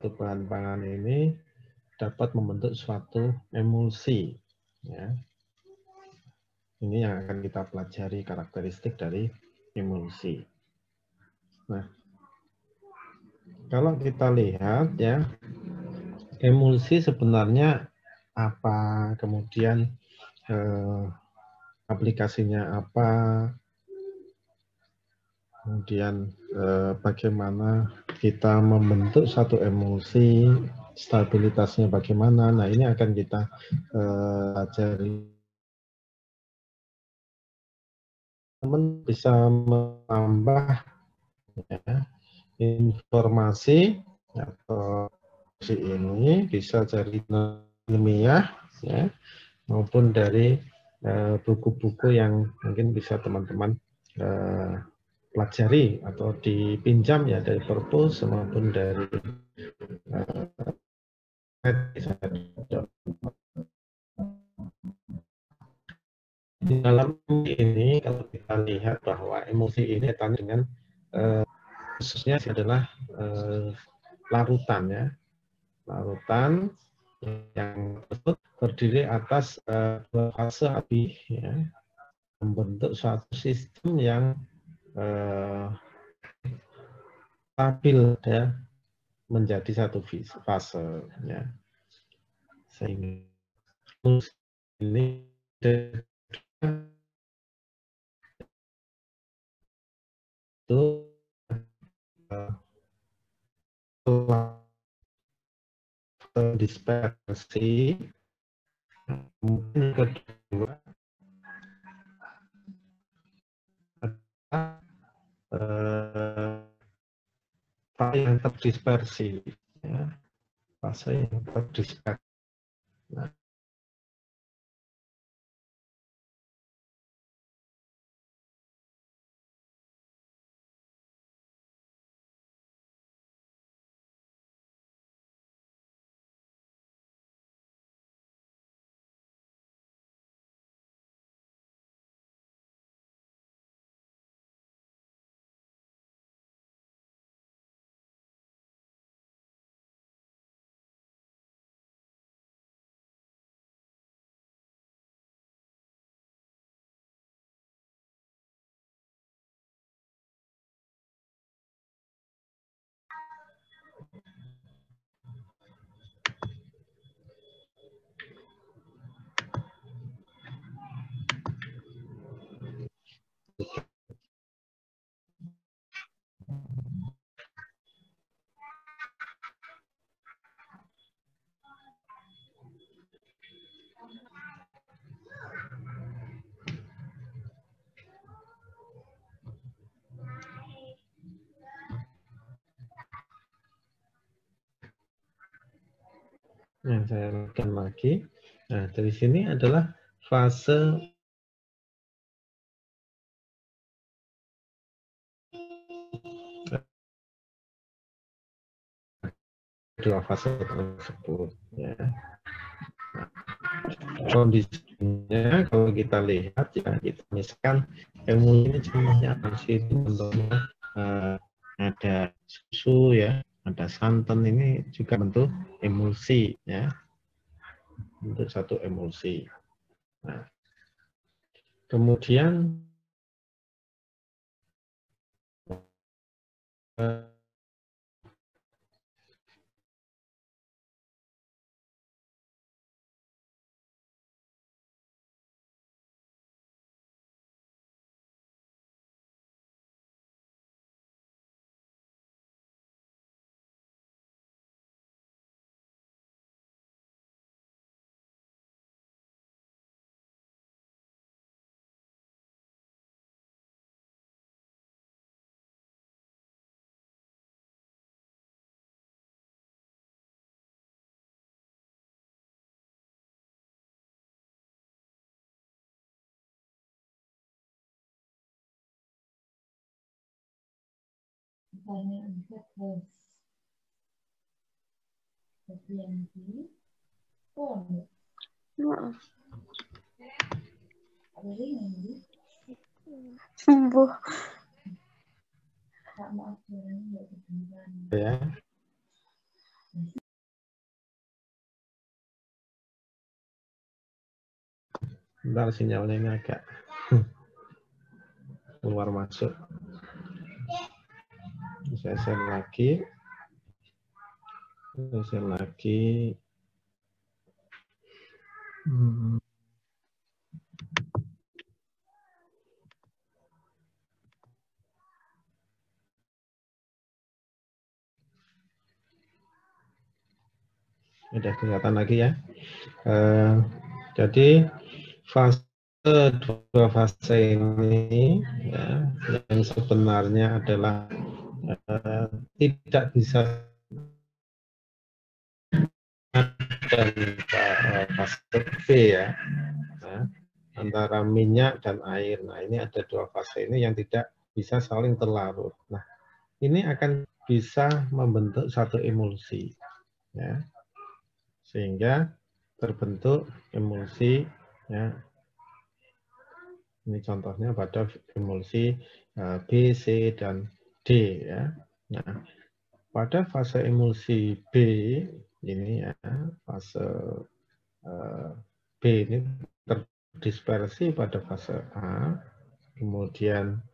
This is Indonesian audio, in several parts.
suatu bahan pangan ini dapat membentuk suatu emulsi. Ya. Ini yang akan kita pelajari karakteristik dari emulsi. Nah, kalau kita lihat ya, emulsi sebenarnya apa, kemudian aplikasinya apa, kemudian bagaimana kita membentuk satu emulsi, stabilitasnya bagaimana. Nah, ini akan kita pelajari. Teman bisa menambah ya, informasi atau ini bisa dari ilmiah ya, maupun dari buku-buku yang mungkin bisa teman-teman pelajari atau dipinjam ya dari perpus maupun dari di dalam ini kalau kita lihat bahwa emosi ini kaitannya dengan khususnya adalah larutan ya, larutan yang tersebut terdiri atas dua fase api ya, membentuk suatu sistem yang stabil ya, menjadi satu fase ya, sehingga ini itu dispersi. Mungkin kedua fase yang terdispersi ya, fase yang terdispersi. Nah, yang saya lakukan lagi. Nah, dari sini adalah fase dua fase tersebut ya. Nah, kondisinya kalau kita lihat ya, kita misalkan emulsi ini contohnya emulsi itu bentuknya ada susu ya, ada santan, ini juga bentuk emulsi ya, bentuk satu emulsi. Nah, kemudian sembuh ya. Bentar, sinyalnya ini agak keluar masuk. Saya share lagi. Sudah kelihatan lagi ya. Jadi dua fase ini ya, yang sebenarnya adalah tidak bisa dan fase B ya, antara minyak dan air. Nah, ini ada dua fase ini yang tidak bisa saling terlarut. Nah, ini akan bisa membentuk satu emulsi ya, sehingga terbentuk emulsi ya. Ini contohnya pada emulsi B, C, dan D ya. Nah, pada fase emulsi B ini ya, fase B ini terdispersi pada fase A, kemudian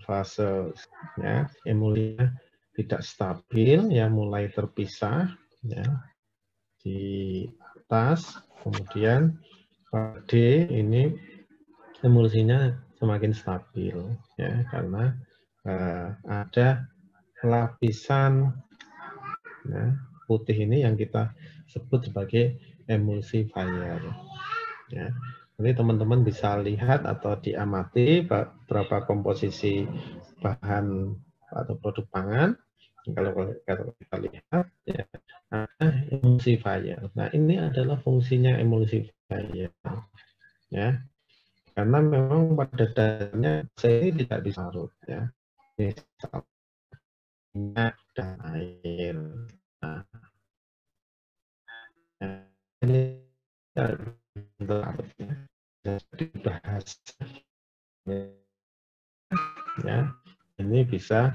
fase ya, emulsinya tidak stabil ya, mulai terpisah ya di atas, kemudian pada D ini emulsinya semakin stabil ya, karena ada lapisan ya, putih ini yang kita sebut sebagai emulsifier ya. Nanti teman-teman bisa lihat atau diamati berapa komposisi bahan atau produk pangan. Kalau kita lihat ya, ada emulsifier. Nah, ini adalah fungsinya emulsifier ya. Karena memang pada dasarnya ini tidak bisa larut ya. Misalnya dan air. Nah, ini dibahas ya. Ini bisa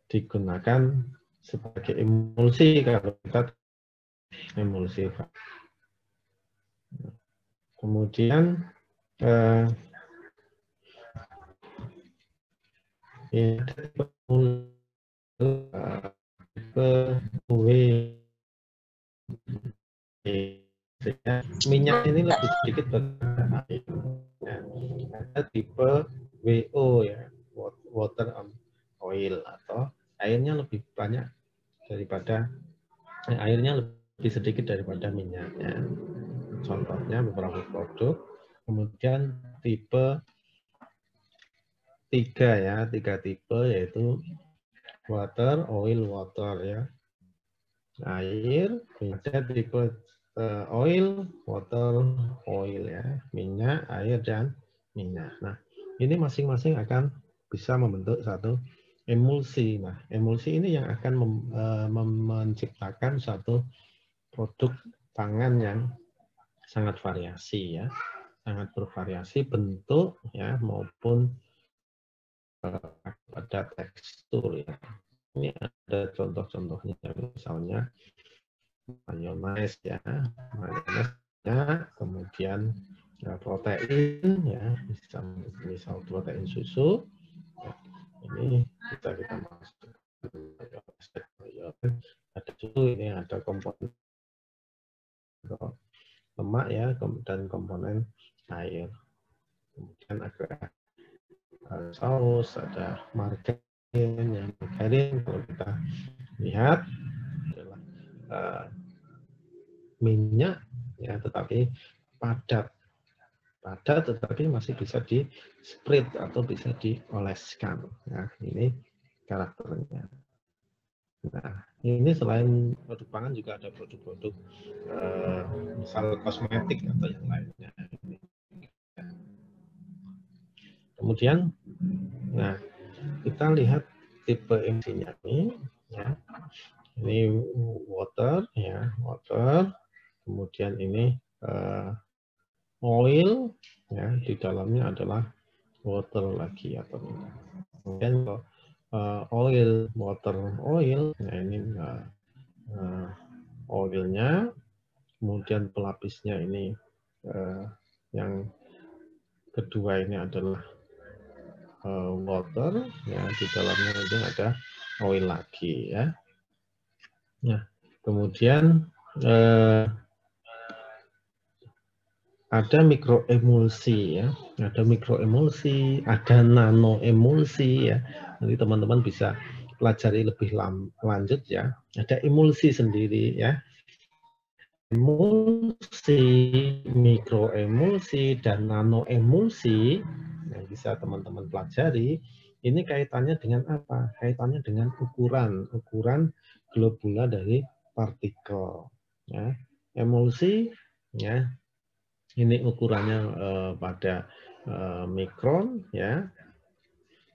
digunakan sebagai emulsi kalau kita emulsi. Kemudian ini minyak ini lebih sedikit daripada air. Ada tipe WO ya, water on oil, atau airnya lebih banyak daripada airnya lebih sedikit daripada minyaknya. Contohnya beberapa produk. Kemudian tipe 3 ya, 3 tipe yaitu water, oil, water ya. Air, minyak tipe oil, water, oil ya. Minyak, air, dan minyak. Nah, ini masing-masing akan bisa membentuk satu emulsi. Nah, emulsi ini yang akan menciptakan satu produk pangan yang sangat variasi ya. Sangat bervariasi bentuk ya maupun pada tekstur ya. Ini ada contoh-contohnya, misalnya mayones ya, mayonesnya, kemudian ya, protein ya, misal protein susu ya, ini kita masukkan ada susu, ini ada komponen lemak ya, dan komponen air, kemudian ada saus, ada margarin, yang margarin kalau kita lihat adalah minyak ya, tetapi padat tetapi masih bisa di sprit atau bisa dioleskan. Nah, ini karakternya. Nah, ini selain produk pangan juga ada produk-produk misal kosmetik atau yang lainnya. Kemudian, nah kita lihat tipe emulsinya ini ya. Ini water ya, water. Kemudian ini oil ya, di dalamnya adalah water lagi atau minyak. Kemudian oil, water, oil. Nah, ini oilnya. Kemudian pelapisnya ini yang kedua ini adalah water, ya di dalamnya itu ada oil lagi ya. Nah, kemudian ada mikroemulsi ya, ada mikroemulsi, ada nanoemulsi ya. Nanti teman-teman bisa pelajari lebih lanjut ya. Ada emulsi sendiri ya. Emulsi, mikroemulsi, dan nanoemulsi yang bisa teman-teman pelajari, ini kaitannya dengan apa? Kaitannya dengan ukuran globula dari partikel. Ya. Emulsi, ya, ini ukurannya pada mikron, ya.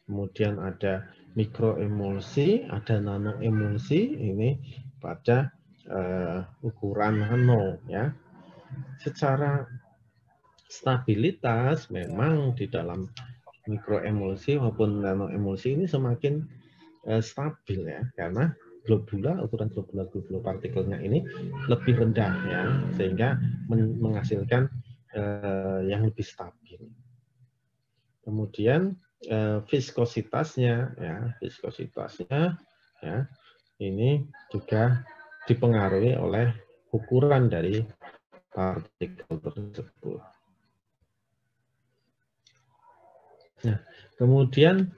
Kemudian ada mikroemulsi, ada nanoemulsi, ini pada ukuran nano, ya. Secara stabilitas memang di dalam mikroemulsi maupun nanoemulsi ini semakin stabil ya, karena ukuran globula partikelnya ini lebih rendah ya, sehingga menghasilkan yang lebih stabil. Kemudian viskositasnya ya, ini juga dipengaruhi oleh ukuran dari partikel tersebut. Nah, kemudian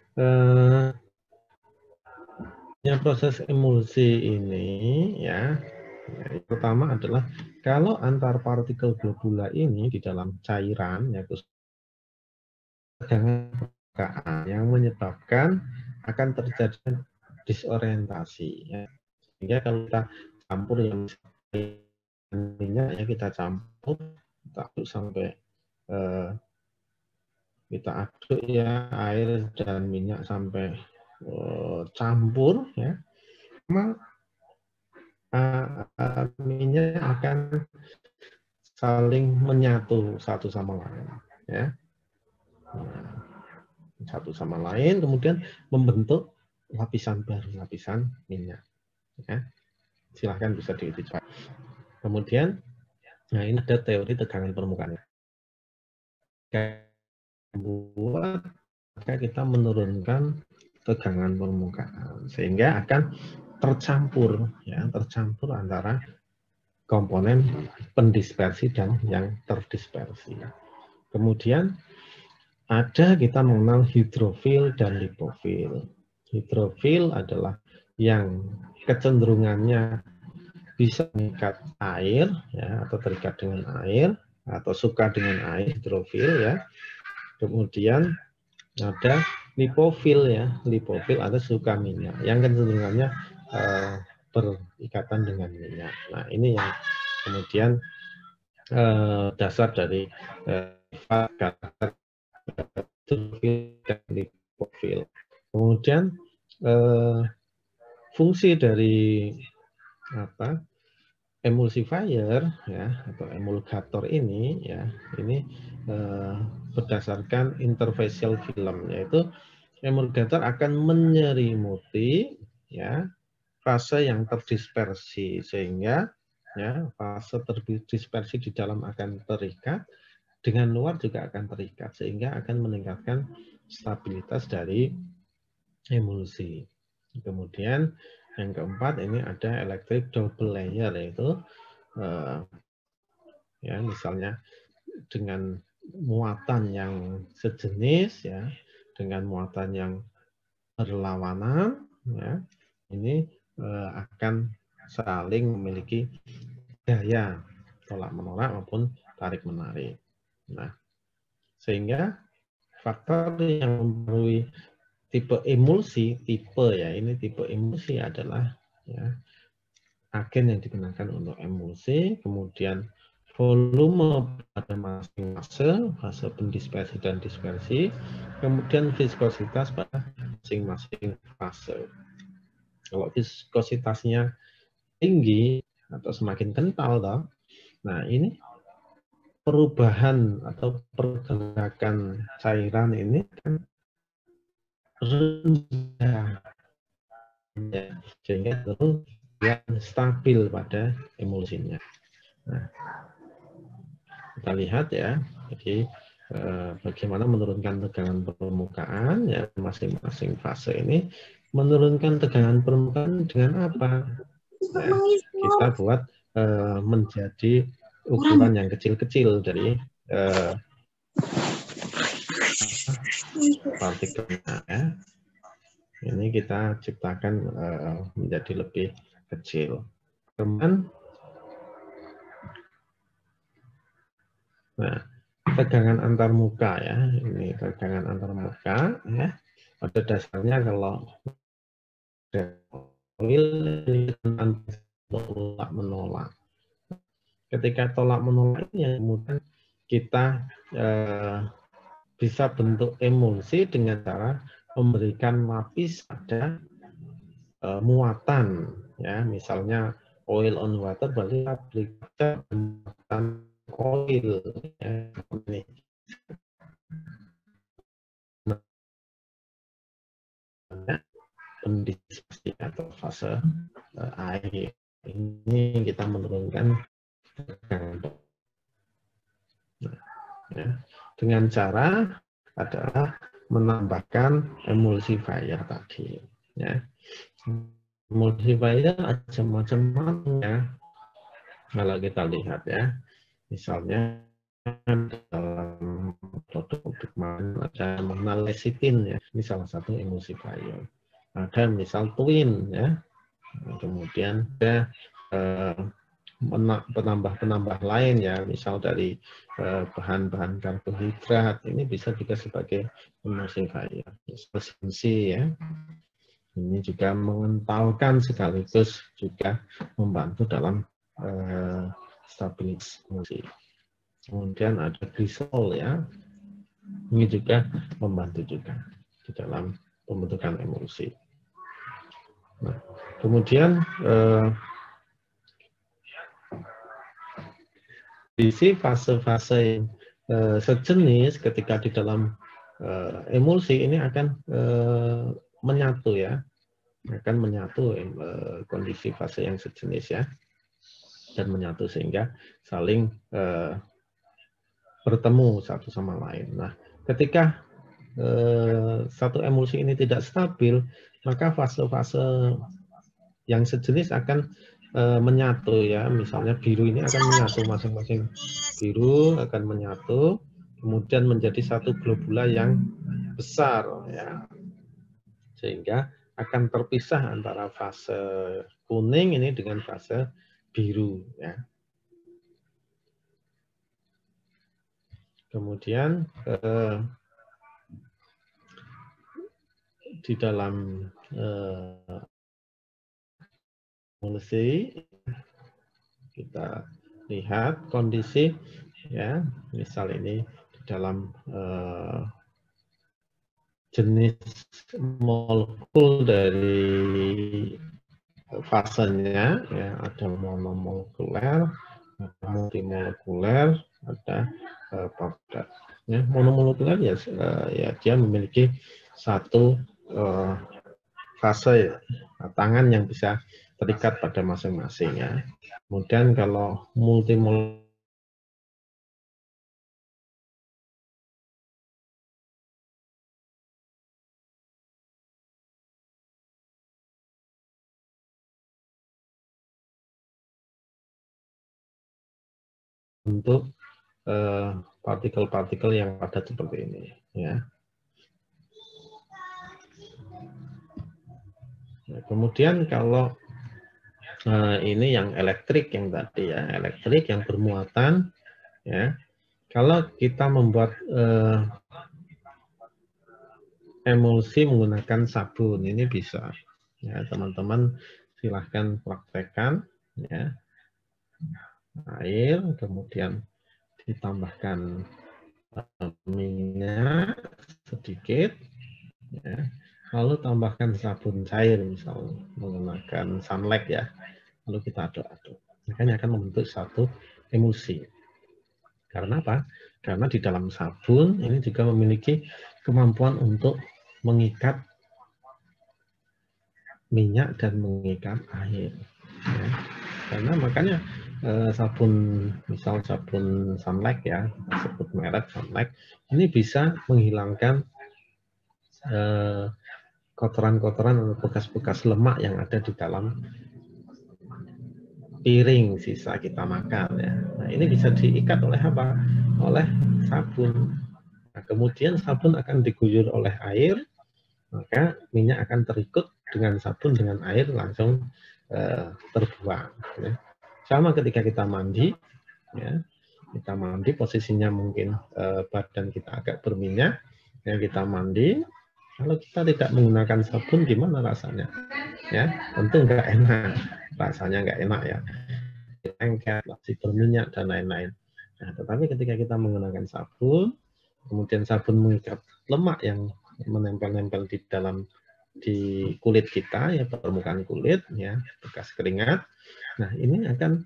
proses emulsi ini ya, yang pertama adalah kalau antar partikel globula ini di dalam cairan, yaitu tegangan permukaan yang menyebabkan akan terjadi disorientasi. Ya. Sehingga kalau kita campur yang minyak, ya kita campur, kita aduk sampai kita aduk ya air dan minyak sampai campur ya, minyak akan saling menyatu satu sama lain ya, satu sama lain, kemudian membentuk lapisan baru, lapisan minyak ya. Silahkan bisa dicoba. Kemudian nah ini ada teori tegangan permukaan. Buat kita menurunkan tegangan permukaan sehingga akan tercampur antara komponen pendispersi dan yang terdispersi. Kemudian kita mengenal hidrofil dan lipofil. Hidrofil adalah yang kecenderungannya bisa mengikat air ya, atau terikat dengan air atau suka dengan air, hidrofil ya. Kemudian ada lipofil ya, lipofil atau suka minyak yang kecenderungannya berikatan dengan minyak. Nah ini yang kemudian dasar dari karakter hidrofil dan lipofil. Kemudian fungsi dari emulsifier ya atau emulgator ini ya, ini berdasarkan interfacial film, yaitu emulgator akan menyelimuti ya fase yang terdispersi sehingga ya fase terdispersi di dalam akan terikat, dengan luar juga akan terikat sehingga akan meningkatkan stabilitas dari emulsi. Kemudian yang keempat ini ada electric double layer, yaitu ya misalnya dengan muatan yang sejenis ya, dengan muatan yang berlawanan ya, ini akan saling memiliki gaya tolak menolak maupun tarik menarik. Nah, sehingga faktor yang mempengaruhi tipe emulsi, ini tipe emulsi adalah ya, agen yang digunakan untuk emulsi, kemudian volume pada masing-masing fase pendispersi dan dispersi, kemudian viskositas pada masing-masing fase. Kalau viskositasnya tinggi atau semakin kental, nah ini perubahan atau pergerakan cairan ini kan rendah, sehingga terus yang stabil pada emulsinya. Nah, kita lihat ya. Jadi bagaimana menurunkan tegangan permukaan ya, masing-masing fase ini menurunkan tegangan permukaan dengan apa? Ya, kita buat menjadi ukuran yang kecil-kecil dari partikelnya ya. Ini kita ciptakan menjadi lebih kecil. Kemudian, nah, tegangan antar muka ya, ini tegangan antar muka ya. Pada dasarnya kalau oil tolak menolak. Ketika tolak menolak ini yang kemudian kita bisa bentuk emulsi dengan cara memberikan lapis pada muatan ya, misalnya oil on water berarti aplikasi muatan oil ya, ini. Kondisi atau fase air ini kita menurunkan ya, dengan cara adalah menambahkan emulsifier tadi ya. Emulsifier macam-macam ya. Kalau kita lihat ya, misalnya dalam produk-produk ada mengenal lecithin ya, ini salah satu emulsifier. Ada misal Twin ya, kemudian ada penambah-penambah lain ya, misal dari bahan-bahan karbohidrat, ini bisa juga sebagai emulsifier. Sensi ya, ini juga mengentalkan sekaligus juga membantu dalam stabilisasi. Kemudian ada glisol ya, ini juga membantu juga di dalam pembentukan emulsi. Nah, kemudian kondisi fase-fase yang sejenis ketika di dalam emulsi ini akan menyatu ya, akan menyatu kondisi fase yang sejenis ya, dan menyatu sehingga saling bertemu satu sama lain. Nah, ketika satu emulsi ini tidak stabil, maka fase-fase yang sejenis akan menyatu ya. Misalnya biru ini akan menyatu, masing-masing biru akan menyatu, kemudian menjadi satu globula yang besar ya. Sehingga akan terpisah antara fase kuning ini dengan fase biru ya. Kemudian di dalam emulsi kita lihat kondisi ya, misal ini di dalam jenis molekul dari fasenya ya, ada monomolekuler, ada multimolekuler, ada padat. Ya, monomolekuler ya, ya dia memiliki satu fase tangan yang bisa terikat pada masing-masing ya. Kemudian kalau multimolekuler untuk partikel-partikel yang padat seperti ini ya. Nah, kemudian kalau ini yang elektrik yang tadi ya, elektrik yang bermuatan ya. Kalau kita membuat emulsi menggunakan sabun, ini bisa ya, teman-teman silahkan praktekkan ya. Air kemudian ditambahkan minyak sedikit ya. Lalu tambahkan sabun cair misalnya menggunakan sunlight ya. Lalu kita aduk-aduk. Makanya akan membentuk satu emulsi. Karena apa? Karena di dalam sabun ini juga memiliki kemampuan untuk mengikat minyak dan mengikat air. Ya. Karena makanya sabun, misal sabun Sunlight ya, sebut merek Sunlight, ini bisa menghilangkan kotoran-kotoran atau bekas-bekas lemak yang ada di dalam piring sisa kita makan ya. Nah, ini bisa diikat oleh apa? Oleh sabun. Nah, kemudian sabun akan diguyur oleh air, maka minyak akan terikut dengan sabun dengan air langsung terbuang. Ya. Sama ketika kita mandi, ya, kita mandi posisinya mungkin badan kita agak berminyak, ya kita mandi. Kalau kita tidak menggunakan sabun, gimana rasanya? Ya, tentu nggak enak, rasanya nggak enak ya, lengket, masih berminyak dan lain-lain. Nah, tetapi ketika kita menggunakan sabun, kemudian sabun mengikat lemak yang menempel-nempel di kulit kita ya, permukaan kulit ya, bekas keringat. Nah, ini akan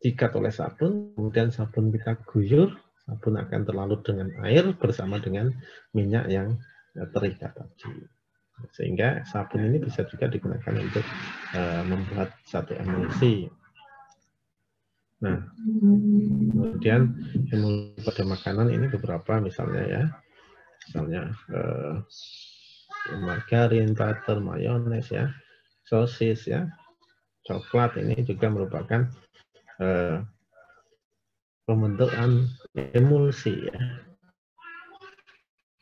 diikat oleh sabun, kemudian sabun kita guyur, sabun akan terlalu dengan air bersama dengan minyak yang terikat tadi. Sehingga sabun ini bisa juga digunakan untuk membuat satu emulsi. Nah, kemudian emulsi pada makanan ini beberapa misalnya ya, misalnya margarin, butter, mayones ya, sosis ya, coklat ini juga merupakan pembentukan emulsi ya.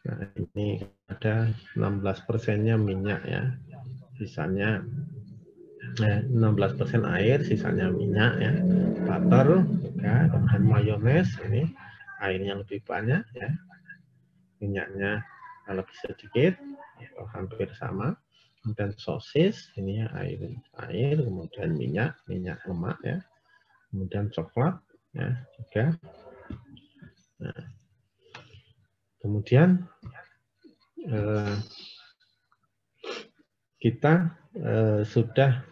Nah, ini ada 16%-nya minyak ya, sisanya 16% air, sisanya minyak ya. Butter juga, kemudian mayones ini airnya lebih banyak ya, minyaknya lebih sedikit atau hampir sama. Kemudian sosis ini ya air, kemudian minyak lemak ya, kemudian coklat ya juga. Nah, kemudian kita sudah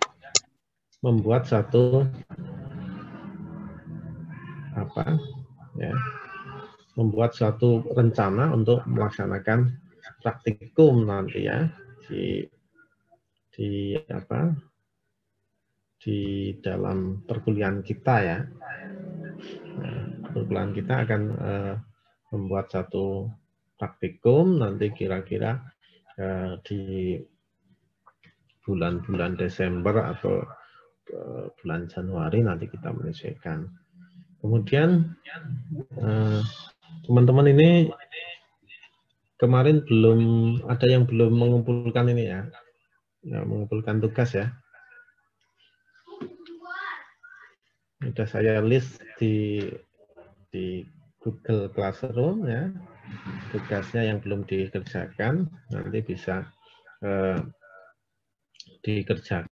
membuat satu membuat suatu rencana untuk melaksanakan praktikum nanti ya di dalam perkuliahan kita ya. Nah, perkuliahan kita akan membuat satu praktikum nanti kira-kira di bulan-bulan Desember atau bulan Januari nanti kita menyelesaikan. Kemudian teman-teman ini kemarin belum ada yang belum mengumpulkan ini ya, mengumpulkan tugas ya. Sudah saya list di Google Classroom ya, tugasnya yang belum dikerjakan nanti bisa dikerjakan